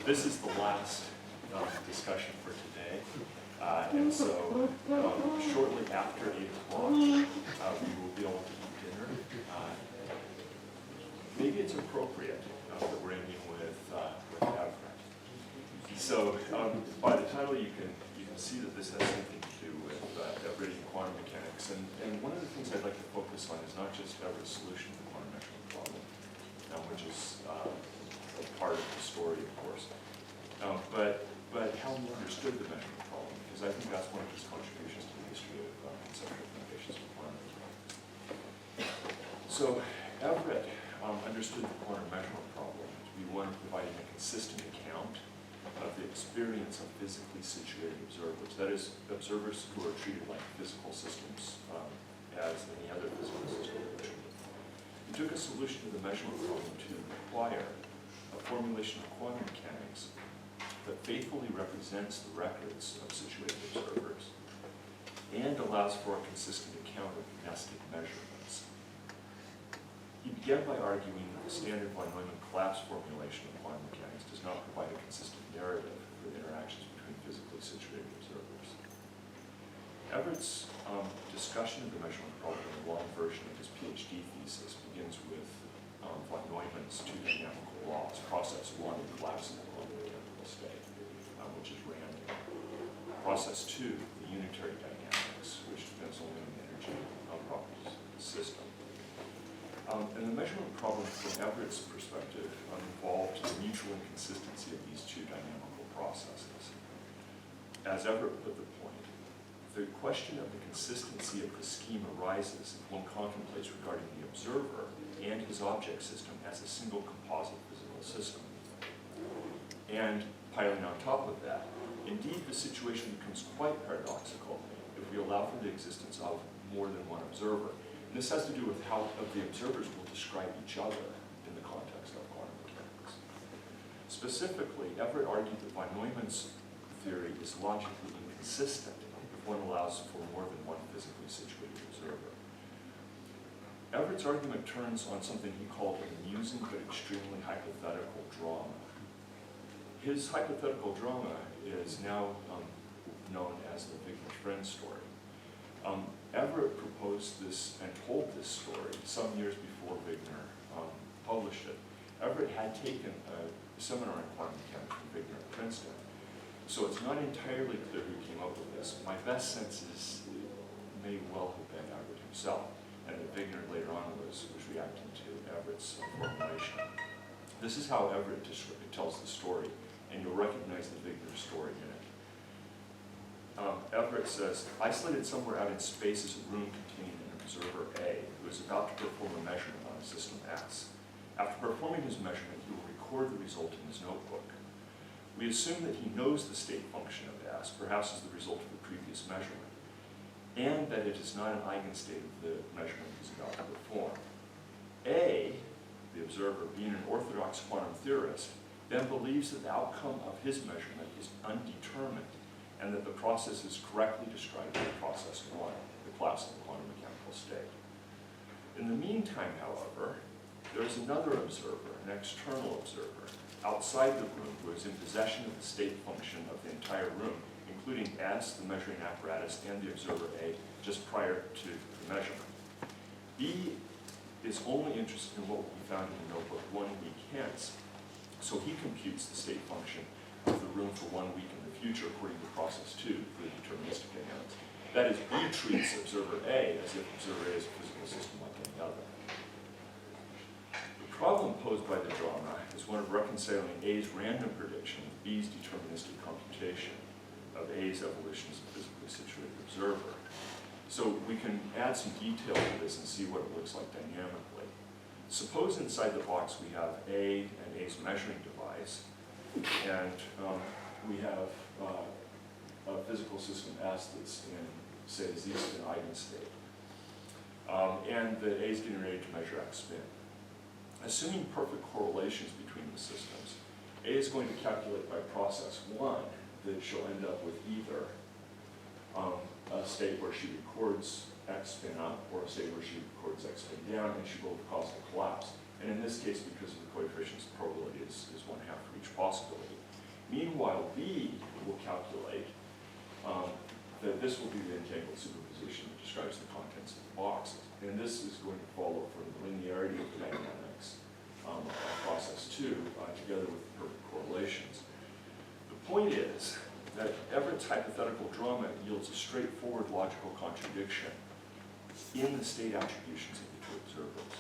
This is the last discussion for today. And so shortly after 8 o'clock, we will be able to eat dinner. Maybe it's appropriate that we're ending with Barrett. So by the title, you can see that this has something to do with Everett and quantum mechanics. And one of the things I'd like to focus on is not just Everett's solution to the quantum measurement problem, which is a part of the story, of course, but how he understood the measurement problem, because I think that's one of his contributions to the history of conceptual foundations of quantum mechanics. So Everett understood the quantum measurement problem to be one of providing a consistent account of the experience of physically situated observers, that is, observers who are treated like physical systems as any other physical system. He took a solution to the measurement problem to require a formulation of quantum mechanics that faithfully represents the records of situated observers and allows for a consistent account of nested measurements. He began by arguing that the standard von Neumann collapse formulation of quantum mechanics does not provide a consistent narrative for the interactions between physically situated observers. Everett's discussion of the measurement problem in the long version of his PhD thesis begins with von Neumann's two dynamical laws, process one, the collapse of the quantum mechanical state, which is random. Process two, the unitary dynamics, which depends only on the energy properties of the system. And the measurement problem from Everett's perspective involved the mutual inconsistency of these two dynamical processes. As Everett put the point, the question of the consistency of the scheme arises if one contemplates regarding the observer and his object system as a single composite physical system. And piling on top of that, indeed the situation becomes quite paradoxical if we allow for the existence of more than one observer. And this has to do with how the observers will describe each other in the context of quantum mechanics. Specifically, Everett argued that von Neumann's theory is logically inconsistent if one allows for more than one physically situated observer. Everett's argument turns on something he called an amusing but extremely hypothetical drama. His hypothetical drama is now known as the Wigner-Friend story. Everett proposed this and told this story some years before Wigner published it. Everett had taken a seminar in quantum mechanics from Wigner at Princeton, so it's not entirely clear who came up with this. My best sense is it may well have been Everett himself, and that Wigner later on was reacting to Everett's formulation. This is how Everett tells the story, and you'll recognize the Wigner story in it. Everett says, isolated somewhere out in space is a room containing an observer A who is about to perform a measurement on a system S. After performing his measurement, he will record the result in his notebook. We assume that he knows the state function of S, perhaps as the result of the previous measurement, and that it is not an eigenstate of the measurement he's about to perform. A, the observer, being an orthodox quantum theorist, then believes that the outcome of his measurement is undetermined and that the process is correctly described as process one, the collapse of the quantum mechanical state. In the meantime, however, there is another observer, an external observer, outside the room who is in possession of the state function of the entire room, including S, the measuring apparatus, and the observer A, just prior to the measurement. B is only interested in what will be found in the notebook 1 week hence, so he computes the state function of the room for 1 week in the future according to process 2, the deterministic dynamics. That is, B treats observer A as if observer A is a physical system like any other. The problem posed by the drama is one of reconciling A's random prediction with B's deterministic computation of A's evolution as a physically situated observer. So we can add some detail to this and see what it looks like dynamically. Suppose inside the box we have A and A's measuring device, and we have a physical system S that's in, say, Z spin eigenstate, and the A is getting ready to measure X spin. Assuming perfect correlations between the systems, A is going to calculate by process 1 that she'll end up with either a state where she records X spin up or a state where she records X spin down, and she will cause the collapse. And in this case, because of the coefficients, the probability is 1/2 for each possibility. Meanwhile, B will calculate that this will be the entangled superposition that describes the contents of the boxes. And this is going to follow from the linearity of the dynamics of process 2 together with perfect correlations. The point is that Everett's hypothetical drama yields a straightforward logical contradiction in the state attributions of the two observers.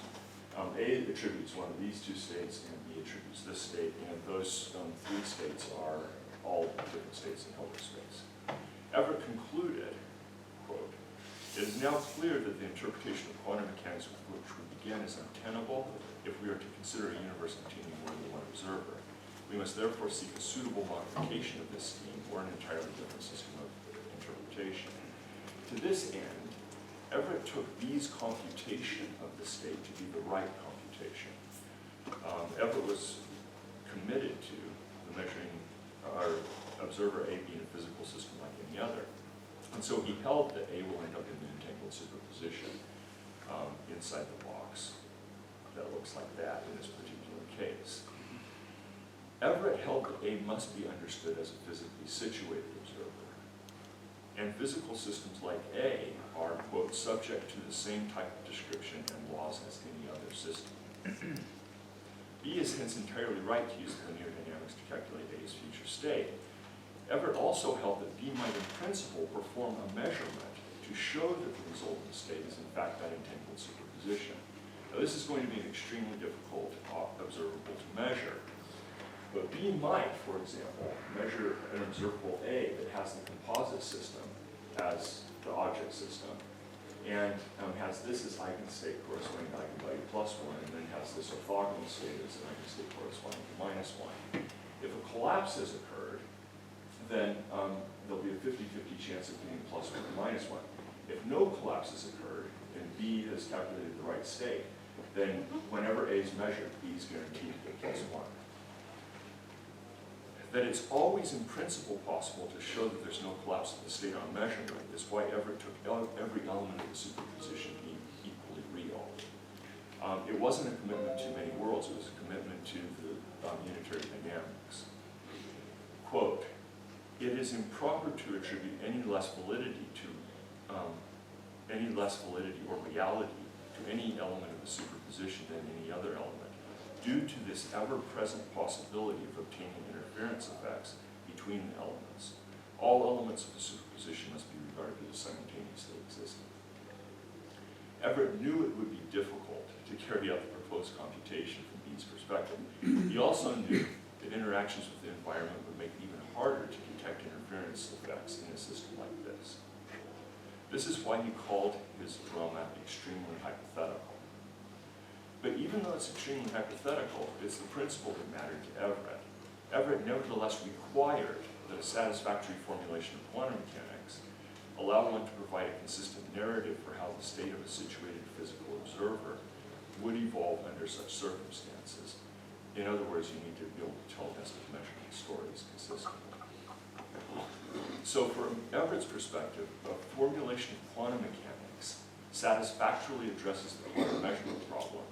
A attributes one of these two states, and B attributes this state, and those three states are all different states in Hilbert space. Everett concluded, quote, "It is now clear that the interpretation of quantum mechanics with which we begin is untenable if we are to consider a universe containing more than one observer. We must therefore seek a suitable modification of this scheme or an entirely different system of interpretation." To this end, Everett took B's computation of the state to be the right computation. Everett was committed to the measuring our observer A being a physical system like any other. And so he held that A will end up in the entangled superposition inside the box that looks like that in this particular case. Everett held that A must be understood as a physically situated observer. And physical systems like A are, quote, "subject to the same type of description and laws as any other system." B is hence entirely right to use linear dynamics to calculate A's future state. Everett also held that B might in principle perform a measurement to show that the resultant state is in fact that entangled superposition. Now this is going to be an extremely difficult observable to measure. But B might, for example, measure an observable A that has the composite system as the object system, and has this as eigenstate corresponding to eigenvalue +1, and then has this orthogonal state as an eigenstate corresponding to -1. If a collapse has occurred, then there'll be a 50-50 chance of getting +1 or -1. If no collapse has occurred, and B has calculated the right state, then whenever A is measured, B is guaranteed to get +1. That it's always in principle possible to show that there's no collapse of the state on measurement is why Everett took every element of the superposition being equally real. It wasn't a commitment to many worlds, it was a commitment to the unitary dynamics. Quote, "It is improper to attribute any less validity or reality to any element of the superposition than any other element, due to this ever-present possibility of obtaining interference effects between the elements. All elements of the superposition must be regarded as simultaneously existing." Everett knew it would be difficult to carry out the proposed computation from B's perspective. He also knew that interactions with the environment would make it even harder to detect interference effects in a system like this. This is why he called his drama extremely hypothetical. But even though it's extremely hypothetical, it's the principle that mattered to Everett. Everett nevertheless required that a satisfactory formulation of quantum mechanics allow one to provide a consistent narrative for how the state of a situated physical observer would evolve under such circumstances. In other words, you need to be able to tell nested measurement stories consistently. So from Everett's perspective, a formulation of quantum mechanics satisfactorily addresses the quantum measurement problem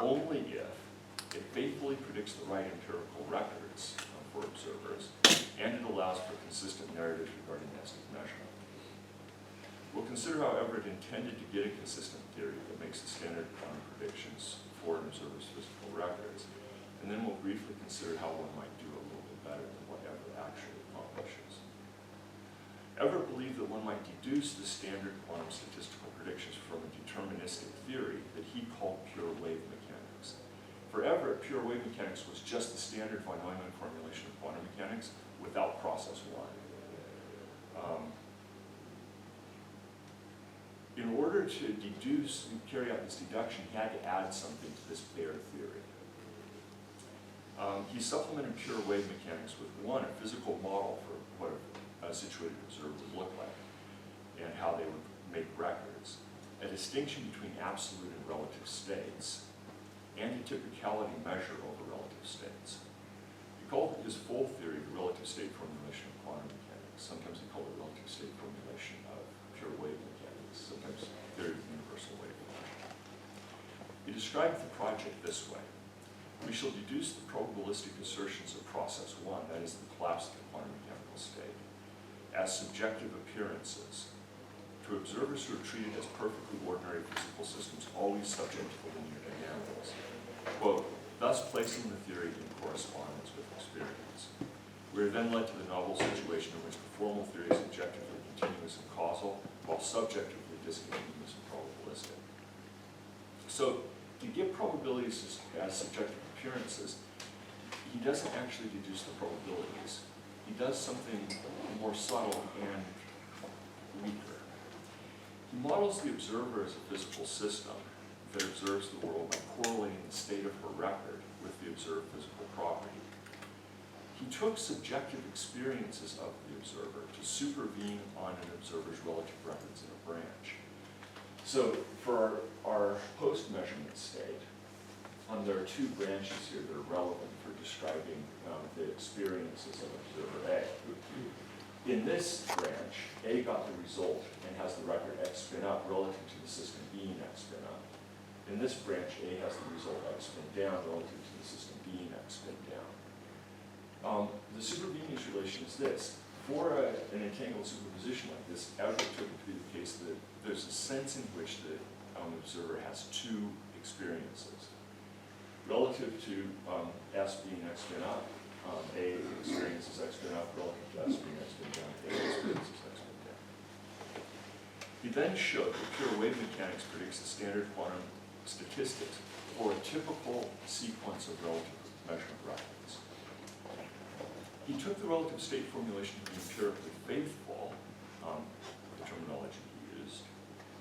only if it faithfully predicts the right empirical records for observers, and it allows for consistent narratives regarding nested measurement. We'll consider how Everett intended to get a consistent theory that makes the standard quantum predictions for an observer's physical records, and then we'll briefly consider how one might do a little bit better than what Everett actually accomplishes. Everett believed that one might deduce the standard quantum statistical predictions from a deterministic theory that he called pure wave mechanics. For Everett, pure wave mechanics was just the standard von Neumann formulation of quantum mechanics without process 1. In order to deduce and carry out this deduction, he had to add something to this bare theory. He supplemented pure wave mechanics with, one, a physical model for what a situated observer would look like and how they would make records, a distinction between absolute and relative states, and a typicality measure over relative states. He called his full theory the relative state formulation of quantum mechanics. Sometimes he called it relative state formulation of pure wave mechanics, sometimes theory of universal wave function. He described the project this way. We shall deduce the probabilistic assertions of process 1, that is the collapse of the quantum mechanical state, as subjective appearances to observers who are treated as perfectly ordinary physical systems, always subject to the linear dynamics. Quote, thus placing the theory in correspondence with experience. We are then led to the novel situation in which the formal theory is objectively continuous and causal, while subjectively discontinuous and probabilistic. So, to give probabilities as subjective appearances, he doesn't actually deduce the probabilities. He does something more subtle and weaker. He models the observer as a physical system that observes the world by correlating the state of her record with the observed physical property. He took subjective experiences of the observer to supervene on an observer's relative records in a branch. So for our post-measurement state, there are two branches here that are relevant for describing the experiences of observer A. In this branch, A got the result and has the record X spin up relative to the system being X spin up. In this branch, A has the result X spin down relative to the system being X spin down. The supervenience relation is this. For an entangled superposition like this, Everett took it to be the case that there's a sense in which the observer has two experiences. Relative to S being X spin up, A experiences X spin up, relative to S being X spin down, A experiences X spin down. He then showed that pure wave mechanics predicts the standard quantum statistics for a typical sequence of relative measurement records. He took the relative state formulation to be empirically faithful, the terminology he used,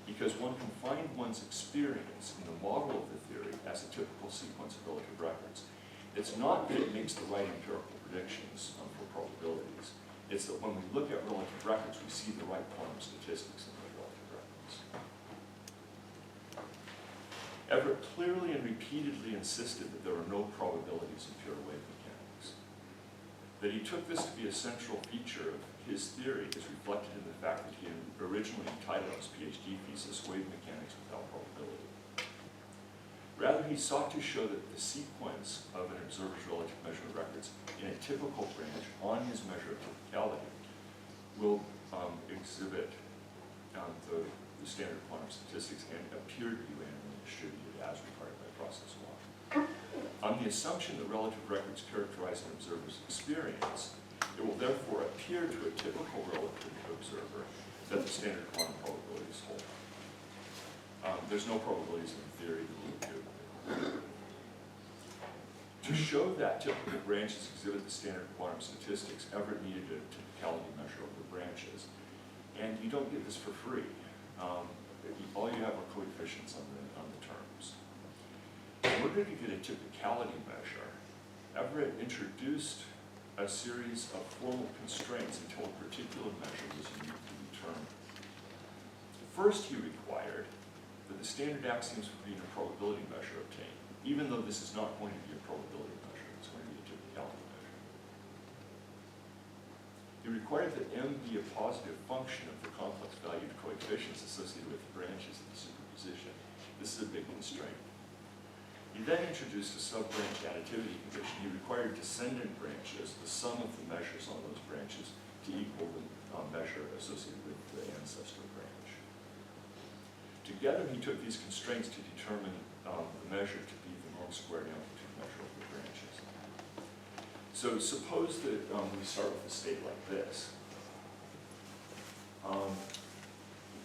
because one can find one's experience in the model of the theory as a typical sequence of relative records. It's not that it makes the right empirical predictions for probabilities. It's that when we look at relative records, we see the right quantum statistics in those relative records. Everett clearly and repeatedly insisted that there are no probabilities in pure wave mechanics. That he took this to be a central feature of his theory is reflected in the fact that he had originally entitled his PhD thesis, Wave Mechanics Without Probability. Rather, he sought to show that the sequence of an observer's relative measurement records in a typical branch on his measure of typicality will exhibit the standard quantum statistics and appear to be randomly distributed as required by process 1. On the assumption that relative records characterize an observer's experience, it will therefore appear to a typical relative observer that the standard quantum probabilities hold. There's no probabilities in the theory that we do. To show that typical branches exhibit the standard quantum statistics, Everett needed a typicality measure of the branches. And you don't get this for free. All you have are coefficients on the terms. In order to get a typicality measure, Everett introduced a series of formal constraints until a particular measure was uniquely determined. First, he required that the standard axioms for being a probability measure obtained, even though this is not going to be a probability measure, it's going to be a typicality measure. He required that M be a positive function of the complex valued coefficients associated with the branches of the superposition. This is a big constraint. He then introduced a sub-branch additivity condition. He required descendant branches, the sum of the measures on those branches, to equal the measure associated with the ancestor branch. Together, he took these constraints to determine the measure to be the norm-squared amplitude measure of the branches. So suppose that we start with a state like this,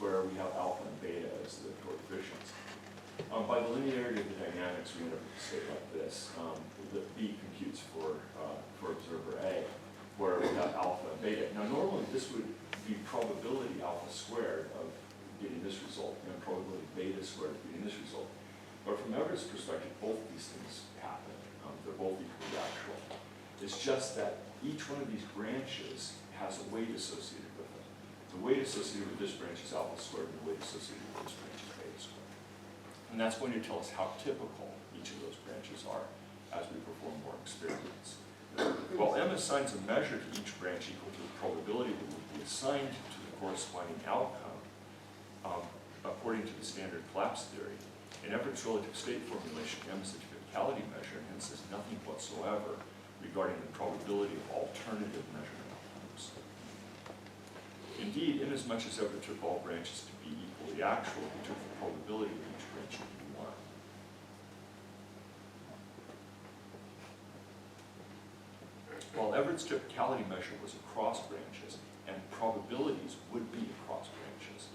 where we have alpha and beta as the coefficients. By the linearity of the dynamics, we end up with a state like this. The B computes for observer A, where we have alpha and beta. Now, normally this would be probability alpha squared of getting this result, and probability beta squared of getting this result. But from Everett's perspective, both of these things happen. They're both equally actual. It's just that each one of these branches has a weight associated with it. The weight associated with this branch is alpha squared, and the weight associated with this branch is beta squared. And that's going to tell us how typical each of those branches are as we perform more experiments. Well, M assigns a measure to each branch equal to the probability that will be assigned to the corresponding outcome according to the standard collapse theory. In Everett's relative state formulation, M is a typicality measure, and hence there's nothing whatsoever regarding the probability of alternative measurement outcomes. Indeed, inasmuch as Everett took all branches to be equally actual, he took the probability of each branch to be 1. While Everett's typicality measure was across branches, and probabilities would be across branches,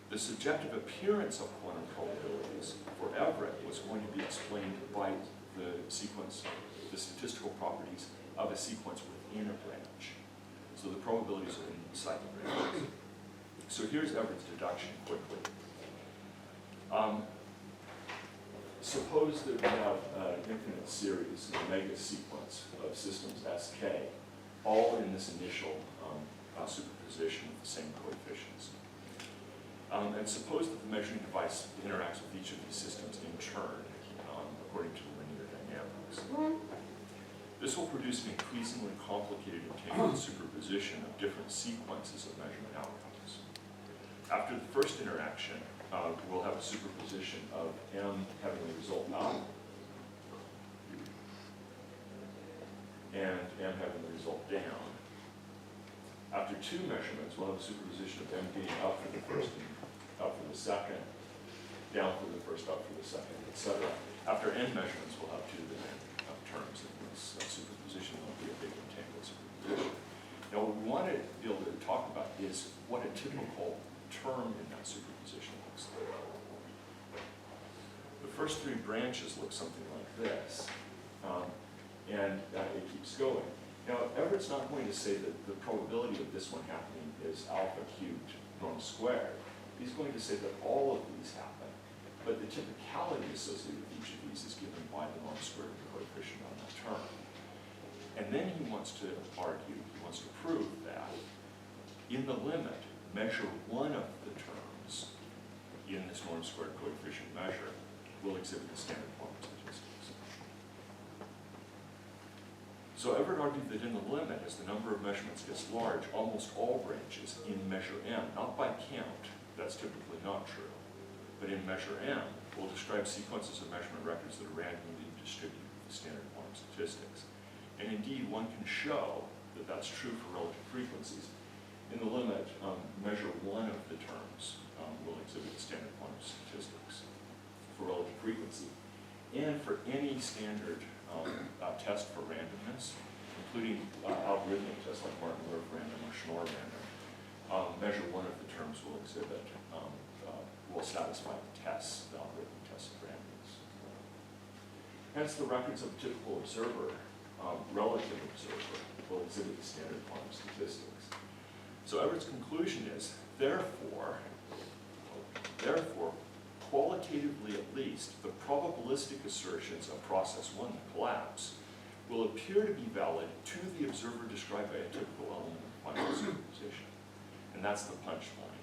the subjective appearance of quantum probabilities for Everett was going to be explained by the sequence, the statistical properties of a sequence within a branch. So the probabilities are inside the branches. So here's Everett's deduction quickly. Suppose that we have an infinite series, an omega sequence of systems Sk, all in this initial superposition with the same coefficients. And suppose that the measuring device interacts with each of these systems in turn, according to linear dynamics. This will produce an increasingly complicated and tangled superposition of different sequences of measurement outcomes. After the first interaction, we'll have a superposition of M having the result up and M having the result down. After 2 measurements, we'll have a superposition of M being up for the first and up for the second, down for the first, up for the second, etc. After n measurements, we'll have 2 different terms in this superposition. It'll be a big entangled superposition. Now, what we want to be able to talk about is what a typical term in that superposition looks like. The first 3 branches look something like this, and it keeps going. Now, Everett's not going to say that the probability of this one happening is alpha cubed norm squared. He's going to say that all of these happen, but the typicality associated with each of these is given by the norm squared of the coefficient on that term. And then he wants to argue, he wants to prove that in the limit, measure 1 of the terms in this norm squared coefficient measure will exhibit the standard form of statistics. So Everett argued that in the limit, as the number of measurements gets large, almost all branches in measure M, not by count, that's typically not true, but in measure M, will describe sequences of measurement records that are randomly distributed with the standard form of statistics. And indeed, one can show that that's true for relative frequencies. In the limit, measure 1 of the terms will exhibit the standard form of statistics for relative frequency. And for any standard test for randomness, including algorithmic tests like Martin-Lurf random or Schnorr random, measure 1 of the terms will exhibit, will satisfy the tests, the algorithmic tests of randomness. Hence, the records of a typical observer, relative observer, will exhibit the standard form of statistics. So Everett's conclusion is, therefore, qualitatively at least, the probabilistic assertions of process 1, the collapse, will appear to be valid to the observer described by a typical element of final superposition. And that's the punchline.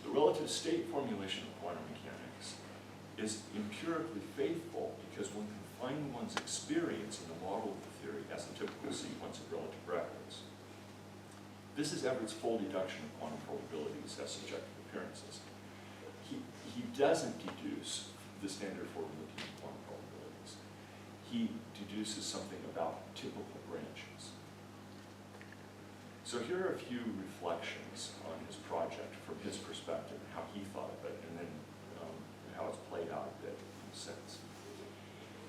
The relative state formulation of quantum mechanics is empirically faithful because one can find one's experience in the model of the theory as a typical sequence of relative records. This is Everett's full deduction of quantum probabilities as subjective appearances. He doesn't deduce the standard forward-looking quantum probabilities. He deduces something about typical branches. So here are a few reflections on his project from his perspective, how he thought of it, and then how it's played out a bit since.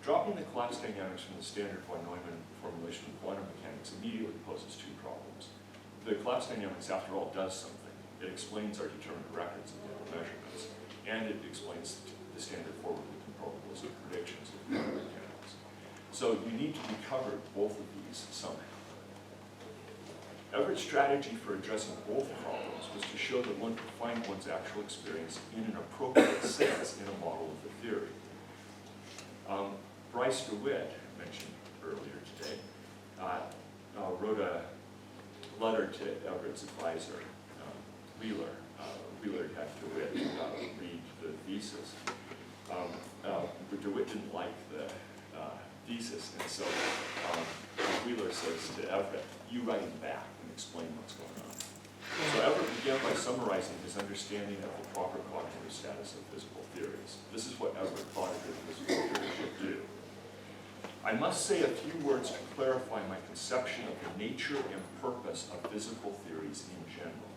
Dropping the collapse dynamics from the standard von Neumann formulation of quantum mechanics immediately poses 2 problems. The collapse dynamics, after all, does something. It explains our determined records of the measurements, and it explains the standard forward-looking probabilistic predictions of quantum mechanics. So you need to recover both of these somehow. Everett's strategy for addressing both problems was to show that one could find one's actual experience in an appropriate sense in a model of the theory. Bryce DeWitt, mentioned earlier today, wrote a letter to Everett's advisor, Wheeler. Wheeler had DeWitt read the thesis. But DeWitt didn't like the thesis, and so Wheeler says to Everett, you write him back and explain what's going on. So Everett began by summarizing his understanding of the proper cognitive status of physical theories. This is what Everett thought a good physical theory should do. I must say a few words to clarify my conception of the nature and purpose of physical theories in general.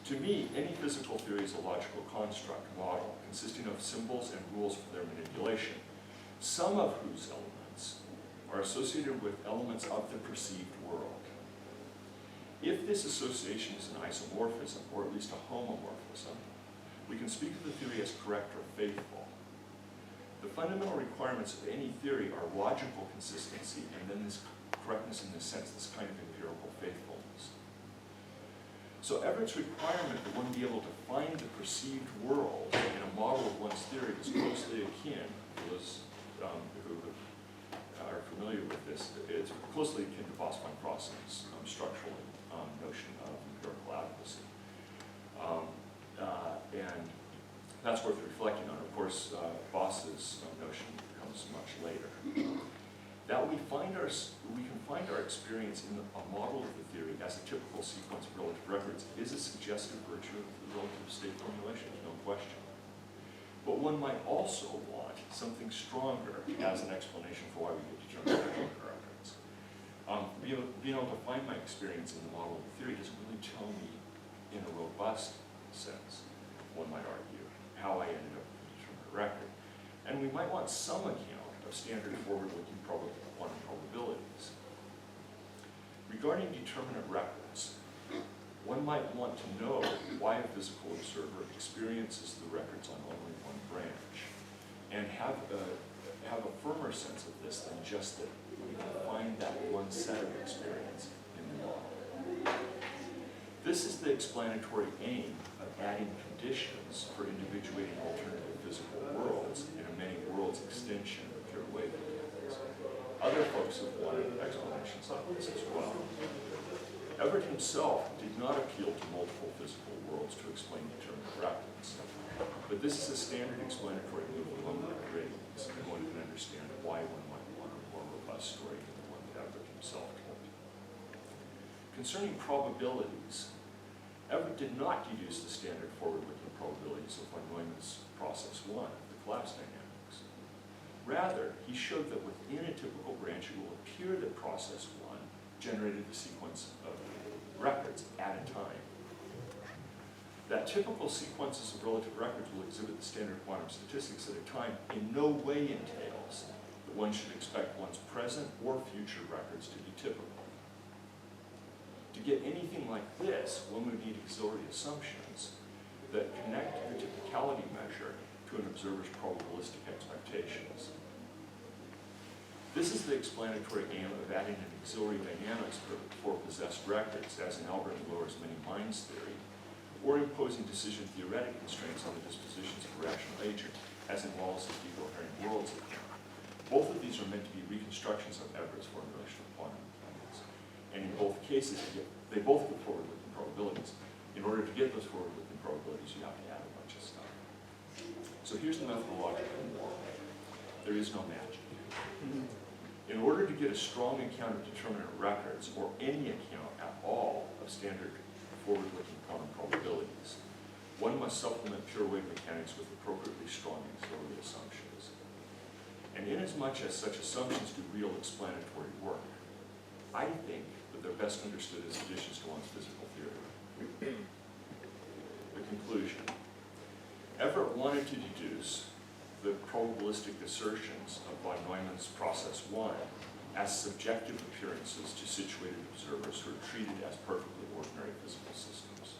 To me, any physical theory is a logical construct, model, consisting of symbols and rules for their manipulation, some of whose elements are associated with elements of the perceived world. If this association is an isomorphism, or at least a homomorphism, we can speak of the theory as correct or faithful. The fundamental requirements of any theory are logical consistency, and then this correctness in this sense, this kind of empirical faithfulness. So Everett's requirement that one be able to find the perceived world in a model of one's theory is closely akin, for those who are familiar with this, it's closely akin to Bosman-Crossing's structural notion of empirical adequacy. And that's worth reflecting on. Of course, Boss's notion comes much later. That we can find our experience in a model of the theory as a typical sequence of relative records is a suggestive virtue of the relative state formulation, no question. But one might also want something stronger as an explanation for why we get determined records. Being able to find my experience in the model of the theory doesn't really tell me in a robust sense, one might argue, how I ended up with a determinate record. And we might want some account of standard forward-looking quantum probabilities. Regarding determinate records, one might want to know why a physical observer experiences the records on only one branch, and have a firmer sense of this than just that we can find that one set of experience in the model. This is the explanatory aim of adding conditions for individuating alternative physical worlds in a many worlds extension of pure wave mechanics. Other folks have wanted explanations like this as well. Everett himself did not appeal to multiple physical worlds to explain determinate records, but this is a standard explanatory move among the ratings, and one can understand why one might want a more robust story than the one that Everett himself told. Concerning probabilities, Everett did not deduce the standard forward-looking probabilities of von Neumann's process 1 of the collapse dynamics. Rather, he showed that within a typical branch it will appear that process 1 generated the sequence of records at a time. That typical sequences of relative records will exhibit the standard quantum statistics at a time in no way entails that one should expect one's present or future records to be typical. To get anything like this, one would need auxiliary assumptions that connect the typicality measure to an observer's probabilistic expectations. This is the explanatory aim of adding an auxiliary dynamics for possessed records, as in Albert and Lohr's many minds theory, or imposing decision theoretic constraints on the dispositions of a rational agent, as in Wallace's decoherent worlds account. Both of these are meant to be reconstructions of Everett's formulation of quantum mechanics. And in both cases, they both give forward-looking probabilities. In order to get those forward-looking probabilities, you have to add a bunch of stuff. So here's the methodological moral. There is no magic. In order to get a strong account of determinate records, or any account at all of standard forward-looking quantum probabilities, one must supplement pure wave mechanics with appropriately strong auxiliary assumptions. And inasmuch as such assumptions do real explanatory work, I think that they're best understood as additions to one's physical theory. The conclusion. Everett wanted to deduce the probabilistic assertions of von Neumann's process 1 as subjective appearances to situated observers who are treated as perfectly ordinary physical systems.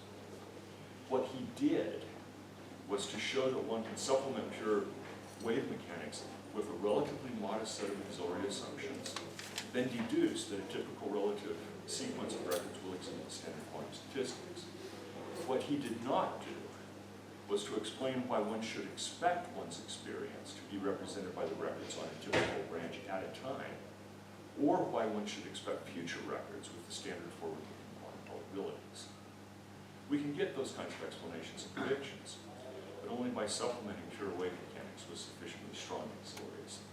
What he did was to show that one can supplement pure wave mechanics with a relatively modest set of auxiliary assumptions, then deduce that a typical relative sequence of records will exhibit standard quantum statistics. What he did not do was to explain why one should expect one's experience to be represented by the records on a typical branch at a time, or why one should expect future records with the standard forward-looking quantum probabilities. We can get those kinds of explanations and predictions, but only by supplementing pure wave mechanics with sufficiently strong auxiliary assumptions.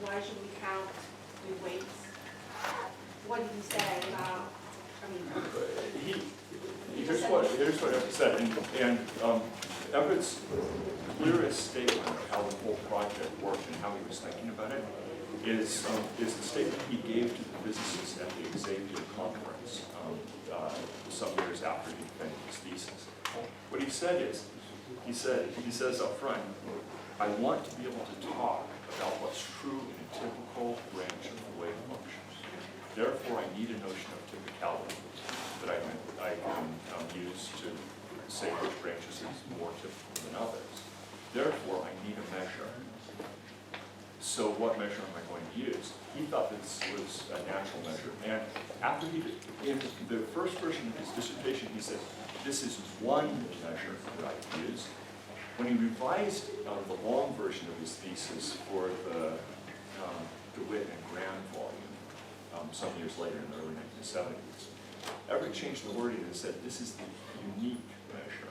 why should we count with weights? What did he say about, I mean, Here's what Everett said, and Everett's clearest statement of how the whole project worked and how he was thinking about it is the statement he gave to the physicists at the Xavier conference some years after he finished his thesis. What he said is, he says up front, I want to be able to talk about what's true in a typical branch of the wave functions. Therefore, I need a notion of typicality that I can use to say which branches is more typical than others. Therefore, I need a measure. So what measure am I going to use? He thought this was a natural measure. And after in the first version of his dissertation, he said, this is one measure that I use. When he revised the long version of his thesis for the DeWitt and Graham volume some years later in the early 1970s, Everett changed the wording and said, this is the unique measure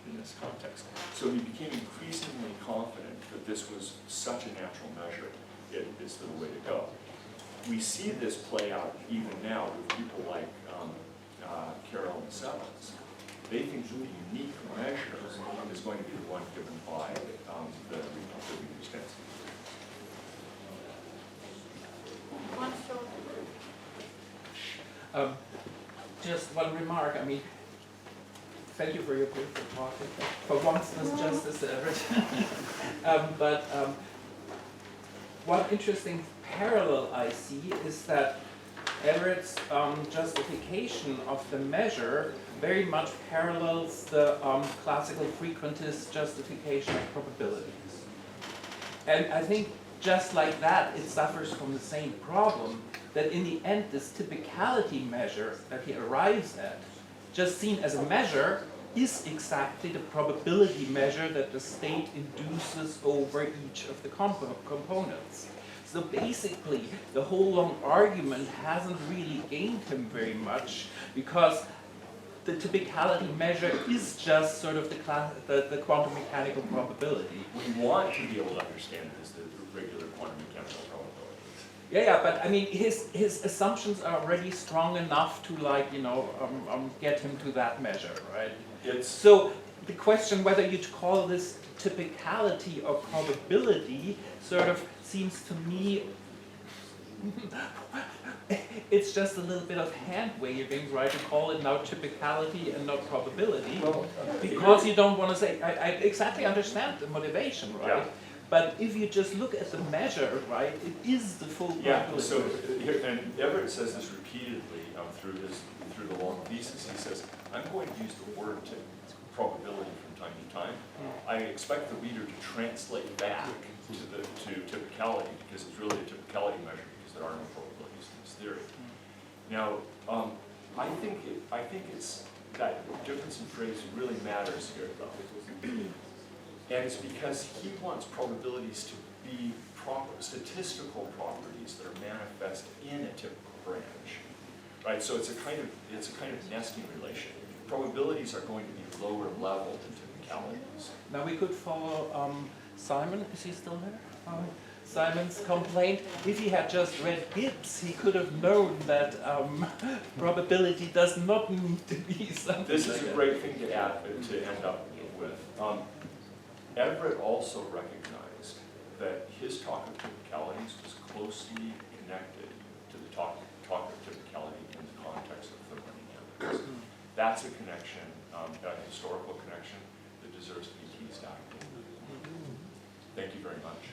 in this context. So he became increasingly confident that this was such a natural measure, it is the way to go. We see this play out even now with people like Carroll and Sevens. They think that the unique measure is going to be the one given by the reduced density. Just one remark. I mean, thank you for your beautiful talk. For once, there's justice to Everett. But one interesting parallel I see is that Everett's justification of the measure very much parallels the classical frequentist justification of probabilities. And I think just like that, it suffers from the same problem, that in the end, this typicality measure that he arrives at, just seen as a measure, is exactly the probability measure that the state induces over each of the components. So basically, the whole long argument hasn't really gained him very much, because the typicality measure is just sort of the quantum mechanical probability. We want to be able to understand this, the regular quantum mechanical probabilities. Yeah, but I mean, his assumptions are already strong enough to, like, you know, get him to that measure, right? So the question whether you'd call this typicality or probability sort of seems to me it's just a little bit of hand waving, right? To call it now typicality and not probability, because you don't want to say. I exactly understand the motivation, right? Yeah. But if you just look at the measure, right, it is the full probability. Yeah. So here, and Everett says this repeatedly through the long thesis. He says, "I'm going to use the word probability from time to time. I expect the reader to translate back to typicality, because it's really a typicality measure, because there are no probabilities in this theory." Now, I think it's that difference in phrase really matters here, though, and it's because he wants probabilities to be statistical properties that are manifest in a typical branch, right? So it's a kind of nesting relation. Probabilities are going to be lower level than typicalities. Now we could follow Simon. Is he still there? Simon's complaint. If he had just read Gibbs, he could have known that probability does not need to be something. This is a great thing to end up with. Everett also recognized that his talk of typicalities was closely connected to the talk of typicality in the context of thermodynamics. That's a connection, a historical connection, that deserves to be teased out. Thank you very much.